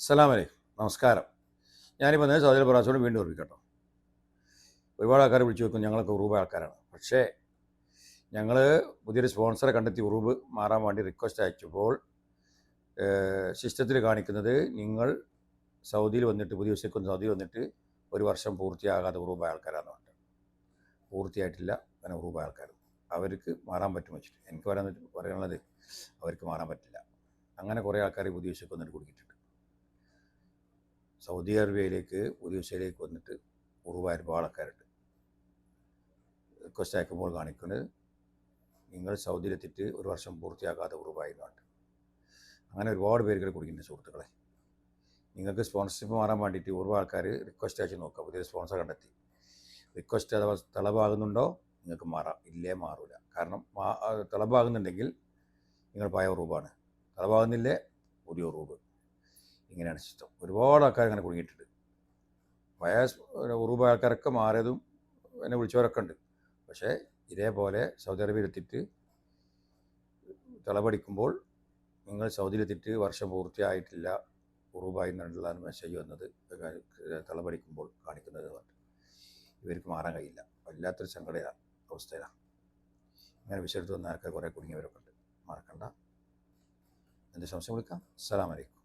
അസ്സലാമലൈക്കും, നമസ്കാരം. ഞാനിപ്പോൾ നേരെ സൗദി പ്രവാസിയോട് വീണ്ടും ഓർമ്മിക്കട്ടോ. ഒരുപാട് ആൾക്കാർ വിളിച്ചു വെക്കും ഞങ്ങളൊക്കെ ഉറൂബ് ആൾക്കാരാണ്. പക്ഷേ ഞങ്ങൾ പുതിയൊരു സ്പോൺസറെ കണ്ടെത്തി ഉറൂബ് മാറാൻ വേണ്ടി റിക്വസ്റ്റ് അയച്ചപ്പോൾ സിസ്റ്റത്തിൽ കാണിക്കുന്നത് നിങ്ങൾ സൗദിയിൽ വന്നിട്ട് പുതിയ ദിവസം സൗദിയിൽ വന്നിട്ട് ഒരു വർഷം പൂർത്തിയാകാതെ ഉറൂബ് ആൾക്കാരാണ് പറഞ്ഞത്. പൂർത്തിയായിട്ടില്ല അങ്ങനെ ഉറൂബ് ആൾക്കാർ അവർക്ക് മാറാൻ പറ്റും വെച്ചിട്ട് എനിക്ക് പറയാനുള്ളത് അവർക്ക് മാറാൻ പറ്റില്ല. അങ്ങനെ കുറേ ആൾക്കാർ പുതിയ ദിവസം വന്നിട്ട് കുടുങ്ങിയിട്ടുണ്ട്. സൗദി അറേബ്യയിലേക്ക് പുതിയ ദിവസയിലേക്ക് വന്നിട്ട് ഉറൂബായ ഒരുപാട് ആൾക്കാരുണ്ട്. റിക്വസ്റ്റ് അയക്കുമ്പോൾ കാണിക്കുന്നത് നിങ്ങൾ സൗദിയിലെത്തിയിട്ട് ഒരു വർഷം പൂർത്തിയാക്കാതെ ഉറൂബായിരുന്നുണ്ട്. അങ്ങനെ ഒരുപാട് പേരുകൾ കുടുങ്ങിയിട്ടുണ്ട് സുഹൃത്തുക്കളെ. നിങ്ങൾക്ക് സ്പോൺസർഷിപ്പ് മാറാൻ വേണ്ടിയിട്ട് ഉറൂബ് ആൾക്കാർ റിക്വസ്റ്റ് അയച്ച് നോക്കുക. പുതിയ സ്പോൺസർ കണ്ടെത്തി റിക്വസ്റ്റ് അഥവാ തളഭാകുന്നുണ്ടോ നിങ്ങൾക്ക് മാറാം, ഇല്ലേ മാറൂല. കാരണം തളഭാകുന്നുണ്ടെങ്കിൽ നിങ്ങൾ പഴയ ഉറൂബാണ്, തളഭാകുന്നില്ലേ പുതിയ ഉറൂബ്. ഇങ്ങനെയാണ് സിസ്റ്റം. ഒരുപാട് ആൾക്കാർ ഇങ്ങനെ കുടുങ്ങിയിട്ടുണ്ട്. പഴയ ഉറൂബ് ആൾക്കാരൊക്കെ മാറിയതും എന്നെ വിളിച്ചവരൊക്കെ ഉണ്ട്. പക്ഷേ ഇതേപോലെ സൗദി അറേബ്യയിലെത്തിയിട്ട് തളപടിക്കുമ്പോൾ നിങ്ങൾ സൗദിയിലെത്തിയിട്ട് വർഷം പൂർത്തിയായിട്ടില്ല ഉറൂബായി എന്നുള്ള മെസ്സേജ് വന്നത് തളപടിക്കുമ്പോൾ കാണിക്കുന്നത് ഇവർക്ക് മാറാൻ കഴിയില്ല. വല്ലാത്തൊരു സങ്കട അവസ്ഥയിലാണ്. ഇങ്ങനെ വിഷയത്ത് വന്ന ആൾക്കാർ കുറേ കുടുങ്ങിയവരൊക്കെ ഉണ്ട്. മറക്കണ്ട. എന്ത് സംശയം വിളിക്കാം. അസ്സലാമു അലൈക്കും.